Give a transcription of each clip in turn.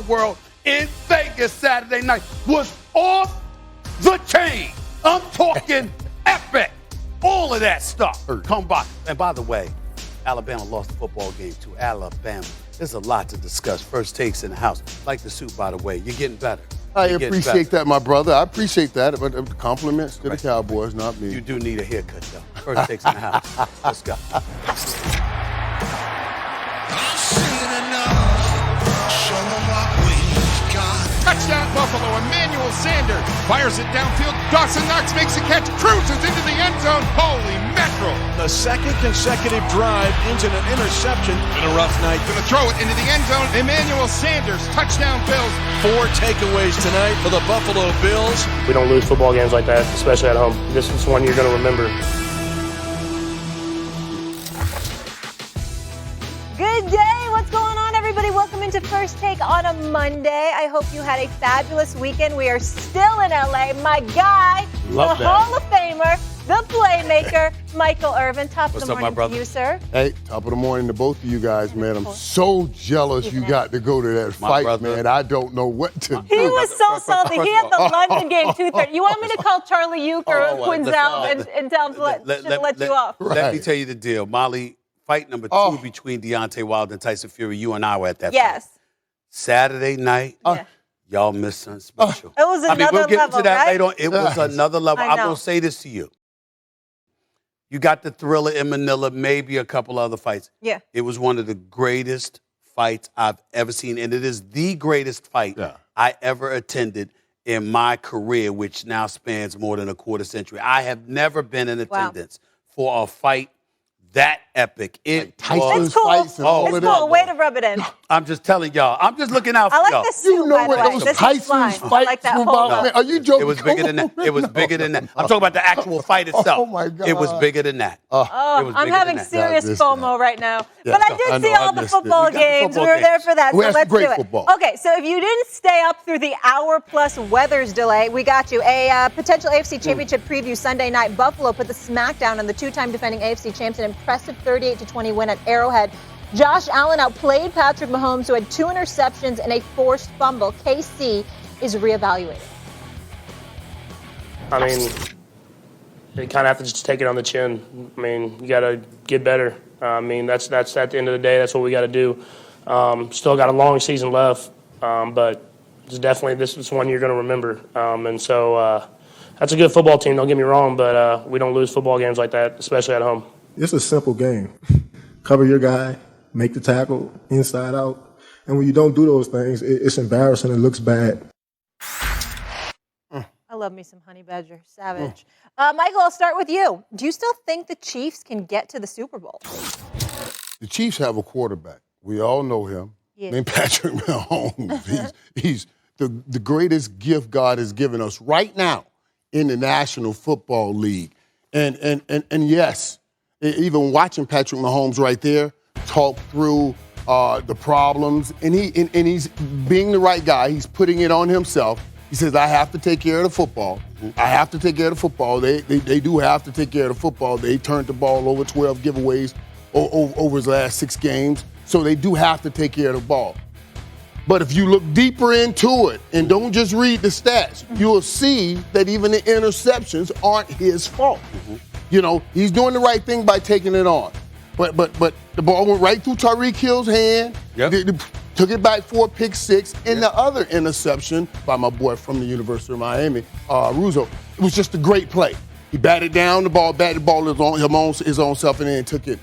world in Vegas Saturday night was off the chain. I'm talking epic. All of that stuff. Come by. And by the way, Alabama lost the football game to Alabama. There's a lot to discuss. First takes in the house. Like the suit, by the way. You're getting better. I appreciate that, my brother. I appreciate that. But compliments to the Cowboys, not me. You do need a haircut, though. First takes in the house. Let's go. Touchdown Buffalo, Emmanuel Sanders fires it downfield. Dawson Knox makes a catch, cruises into the end zone. Holy mackerel. The second consecutive drive ends in an interception. Been a rough night. Gonna throw it into the end zone. Emmanuel Sanders, touchdown Bills. 4 takeaways tonight for the Buffalo Bills. We don't lose football games like that, especially at home. This is one you're going to remember. Good day. What's going on, everybody? Welcome into First Take on a Monday. I hope you had a fabulous weekend. We are still in LA. My guy, Hall of Famer, the playmaker, Michael Irvin. Top of the morning to you, sir. Hey, top of the morning to both of you guys, man. I'm so jealous you got to go to that fight, man. I don't know what to do. He was so salty. He had the London game 2:30. You want me to call Charlie Uke or Quinzel and tell him to let you off? Let me tell you the deal. Molly, fight number 2 between Deontay Wilder and Tyson Fury. You and I were at that fight. Saturday night. Y'all missed something special. It was another we'll get level, into that right? later on. It was another level. I I'm going to say this to you. You got the Thriller in Manila, maybe a couple other fights. Yeah. It was one of the greatest fights I've ever seen, and it is the greatest fight I ever attended in my career, which now spans more than a quarter century. I have never been in attendance for a fight that epic. It Tyson's it's cool. fights and all it's of cool. that. Way to rub it in. I'm just telling y'all. I'm just looking out for I y'all. like this suit, You know by the what way. those This is Tyson's fine. fights I like that were whole about, man. Are you joking? It was bigger than that. It was bigger than that. I'm talking about the actual fight itself. Oh, my God. It was bigger than that. I'm having serious FOMO right now. Yeah, but I did see all the football games. We were there for that, so let's do it. Football. Okay, so if you didn't stay up through the hour-plus weather's delay, we got you. A potential AFC Championship preview Sunday night. Buffalo put the smackdown on the two-time defending AFC champs, an impressive 38-20 win at Arrowhead. Josh Allen outplayed Patrick Mahomes, who had 2 interceptions and a forced fumble. KC is reevaluated. I mean, you kind of have to just take it on the chin. I mean, you got to get better. I mean, that's at the end of the day, that's what we got to do. Still got a long season left, but it's definitely this is one you're going to remember. And so that's a good football team, don't get me wrong, but we don't lose football games like that, especially at home. It's a simple game. Cover your guy, make the tackle inside out. And when you don't do those things, it's embarrassing. It looks bad. I love me some Honey Badger. Savage. Michael, I'll start with you. Do you still think the Chiefs can get to the Super Bowl? The Chiefs have a quarterback. We all know him. Named Patrick Mahomes. He's the greatest gift God has given us right now in the National Football League. And yes, even watching Patrick Mahomes right there talk through the problems, and he's being the right guy. He's putting it on himself. He says, I have to take care of the football. I have to take care of the football. They do have to take care of the football. They turned the ball over 12 giveaways over his last 6 games. So they do have to take care of the ball. But if you look deeper into it and don't just read the stats, you'll see that even the interceptions aren't his fault. You know, he's doing the right thing by taking it on. But the ball went right through Tyreek Hill's hand. Took it back for a pick 6. And the other interception by my boy from the University of Miami, Russo, it was just a great play. He batted down the ball, his own self, and then took it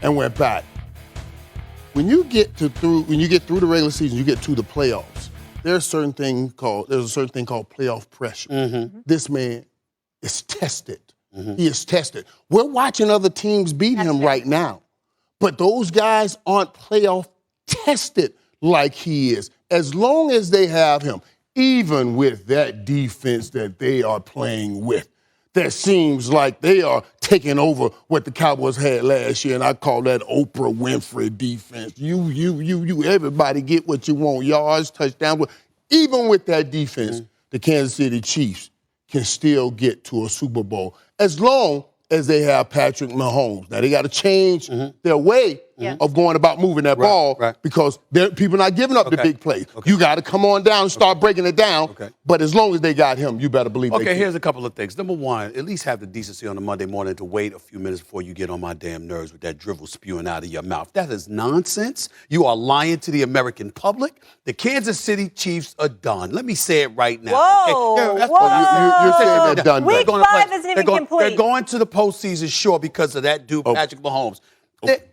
and went back. When you get through the regular season, you get to the playoffs. There's a certain thing called playoff pressure. This man is tested. He is tested. We're watching other teams beat him right now, but those guys aren't playoff tested like he is. As long as they have him, even with that defense that they are playing with, that seems like they are taking over what the Cowboys had last year, and I call that Oprah Winfrey defense. You, everybody get what you want, yards, touchdowns. Even with that defense, the Kansas City Chiefs can still get to a Super Bowl as long as they have Patrick Mahomes. Now, they got to change their way of going about moving that ball because people not giving up the big plays. You got to come on down and start breaking it down. But as long as they got him, you better believe they can. Here's a couple of things. Number one, at least have the decency on a Monday morning to wait a few minutes before you get on my damn nerves with that drivel spewing out of your mouth. That is nonsense. You are lying to the American public. The Kansas City Chiefs are done. Let me say it right now. Whoa, You're saying they're done. Week 5 isn't even complete. They're going to the postseason, sure, because of that dude, Patrick Mahomes.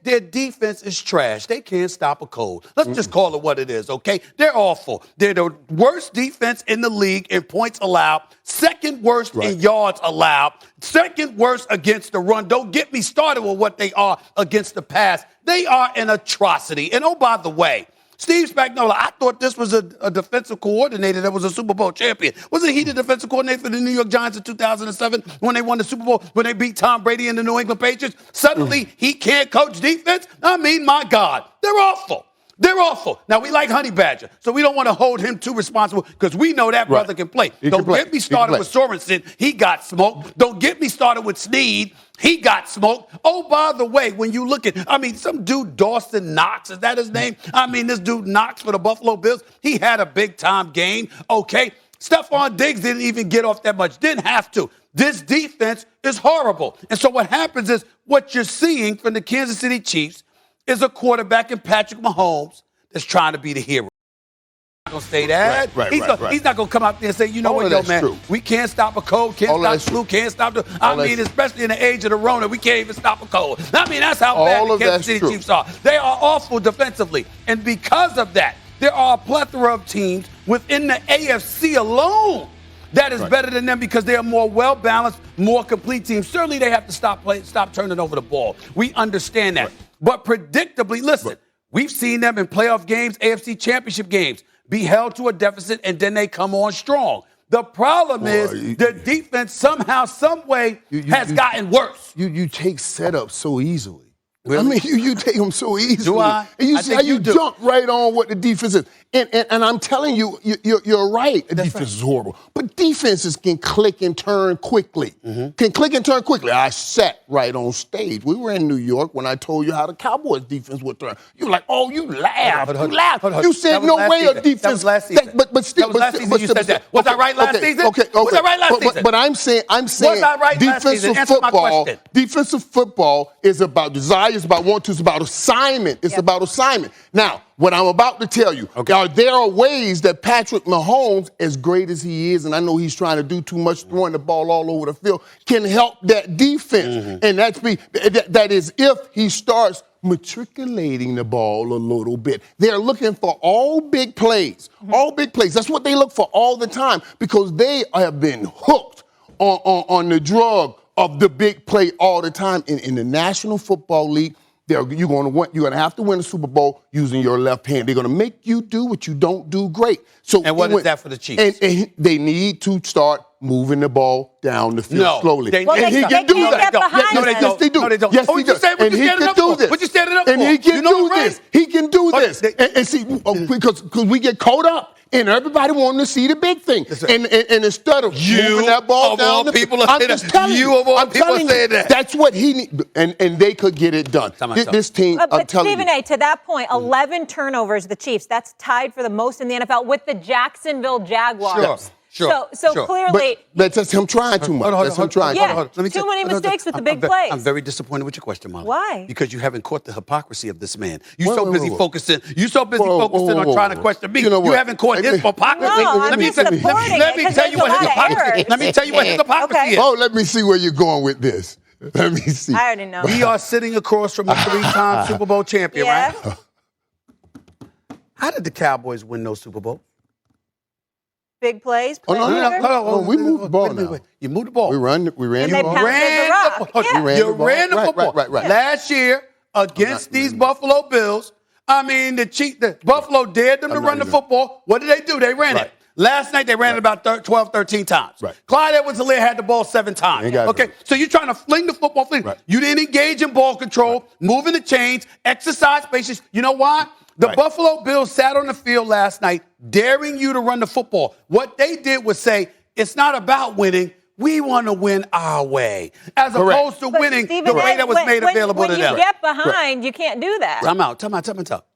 Their defense is trash. They can't stop a cold. Let's just call it what it is, okay? They're awful. They're the worst defense in the league in points allowed, second worst in yards allowed, second worst against the run. Don't get me started with what they are against the pass. They are an atrocity. And oh, by the way, Steve Spagnuolo, I thought this was a defensive coordinator that was a Super Bowl champion. Wasn't he the defensive coordinator for the New York Giants in 2007 when they won the Super Bowl, when they beat Tom Brady and the New England Patriots? Suddenly, he can't coach defense? I mean, my God, they're awful. They're awful. Now, we like Honey Badger, so we don't want to hold him too responsible because we know that brother can play. Don't get me started with Sorensen. He got smoked. Don't get me started with Snead. He got smoked. Oh, by the way, when you look at, some dude, Dawson Knox, is that his name? This dude Knox for the Buffalo Bills, he had a big-time game, okay? Stephon Diggs didn't even get off that much. Didn't have to. This defense is horrible. And so what happens is what you're seeing from the Kansas City Chiefs is a quarterback in Patrick Mahomes that's trying to be the hero. He's not going to say that. He's not going to come out there and say, you know what, yo, man, true. we can't stop a cold, can't stop the flu, can't stop the... especially in the age of the Rona, we can't even stop a cold. That's how bad the Kansas City Chiefs are. They are awful defensively. And because of that, there are a plethora of teams within the AFC alone that is better than them because they are more well-balanced, more complete teams. Certainly they have to stop turning over the ball. We understand that. But predictably, listen, we've seen them in playoff games, AFC championship games, be held to a deficit, and then they come on strong. The problem is the defense somehow, some way has gotten worse. You take setups so easily. Really? You take them so easily. Do I? And you I see think how you do. jump right on what the defense is. And I'm telling you, you're right. The defense is horrible. But defenses can click and turn quickly. I sat right on stage. We were in New York when I told you how the Cowboys defense would turn. You were like, oh, you laughed. You said no way a defense. That was last season. But still, that was last season you said that. Was I right last season? Okay. Was I right last season? But I'm saying was I right last season? Answer my question. Defensive football is about desire, it's about want to, it's about assignment. It's about assignment. Now, what I'm about to tell you, there are ways that Patrick Mahomes, as great as he is, and I know he's trying to do too much, throwing the ball all over the field, can help that defense. And that is if he starts matriculating the ball a little bit. They're looking for all big plays. All big plays. That's what they look for all the time because they have been hooked on the drug of the big play all the time. In the National Football League, you're going to have to win the Super Bowl using your left hand. They're going to make you do what you don't do great. And what is that for the Chiefs? And they need to start moving the ball down the field slowly. He can do that. Yes, they do. No, they don't. Yes, he does. And he can do this. What you standing up for? And he can do this. He can do this. And see, because we get caught up. And everybody wanting to see the big thing. And instead of moving that ball down the field, I'm just telling you, that's what he needs. And they could get it done. This team, I'm telling you. But Stephen A., to that point, 11 turnovers, the Chiefs. That's tied for the most in the NFL with the Jacksonville Jaguars. Sure. So clearly. That's just him trying too much. That's him trying too much. Too many mistakes with the big plays. I'm very disappointed with your question, Molly. Why? Because you haven't caught the hypocrisy of this man. You're so busy focusing on trying to question me. You haven't caught his hypocrisy. No, I'm just supporting Let me tell you what his hypocrisy. Let me tell you what his hypocrisy is. Oh, let me see where you're going with this. Let me see. I already know. We are sitting across from a 3-time Super Bowl champion, right? How did the Cowboys win those Super Bowls? Big plays. No. We moved the ball now. You moved the ball. We ran the ball. You ran the football. Right. Last year against these Buffalo Bills, the Buffalo dared them to run the football. What did they do? They ran it. Last night, they ran it about 12, 13 times. Right. Clyde Edwards-Helaire had the ball 7 times. Okay, so you're trying to fling the football. You didn't engage in ball control, moving the chains, exercise patience. You know why? The Buffalo Bills sat on the field last night daring you to run the football. What they did was say, it's not about winning. We want to win our way, as Correct. opposed to But winning Stephen, the way that was made available to when them. you get behind, you can't do that. I'm out. Time out.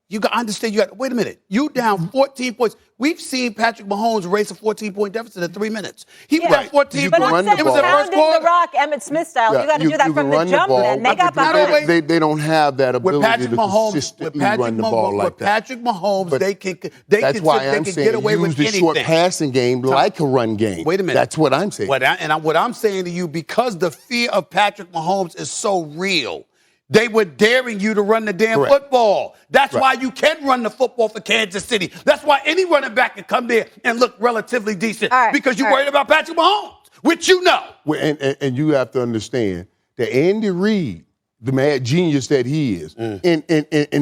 You got to understand. You got. Wait a minute. You down 14 points. We've seen Patrick Mahomes race a 14-point deficit in 3 minutes. He was at 14 You But can I'm run points. the saying It was the ball. first pounding the quarter. rock, Emmitt Smith style. You got to do that you from can the run jump. ball, Then they got but not behind. always. They don't have that With ability Patrick to Mahomes, consistently run the ball like that. Patrick Mahomes, But they can That's why I'm get saying away use with the anything. short passing game like a run game. Wait a minute. That's what I'm saying. What I'm saying to you, because the fear of Patrick Mahomes is so real, they were daring you to run the damn Correct. football. That's Right. why you can run the football for Kansas City. That's why any running back can come there and look relatively decent, All right. because you're All right. worried about Patrick Mahomes, which you know. Well, and you have to understand that Andy Reid, the mad genius that he is, and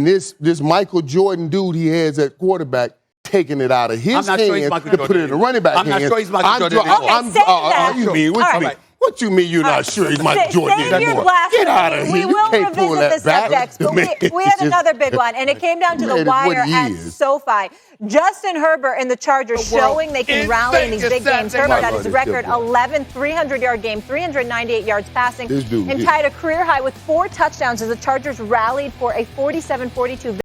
this Michael Jordan dude he has at quarterback, taking it out of his I'm not sure he's hands Michael to Jordan put it in the running back I'm not hands. sure he's Michael Jordan anymore. Okay, say that. You mean? What All you mean? right. What you mean you're not sure he's Michael Jordan Save anymore? your blasphemy. Get out of here. We You will can't pull revisit the that back. subjects, but we had another big one, and it came down to the Man, it's what wire he at is. SoFi. Justin Herbert and the Chargers The world showing they can is rally in these Vegas big games. Saturday Herbert night. had his record 11 300-yard game, 398 yards passing, This dude, and yeah. tied a career high with 4 touchdowns as the Chargers rallied for a 47-42 victory.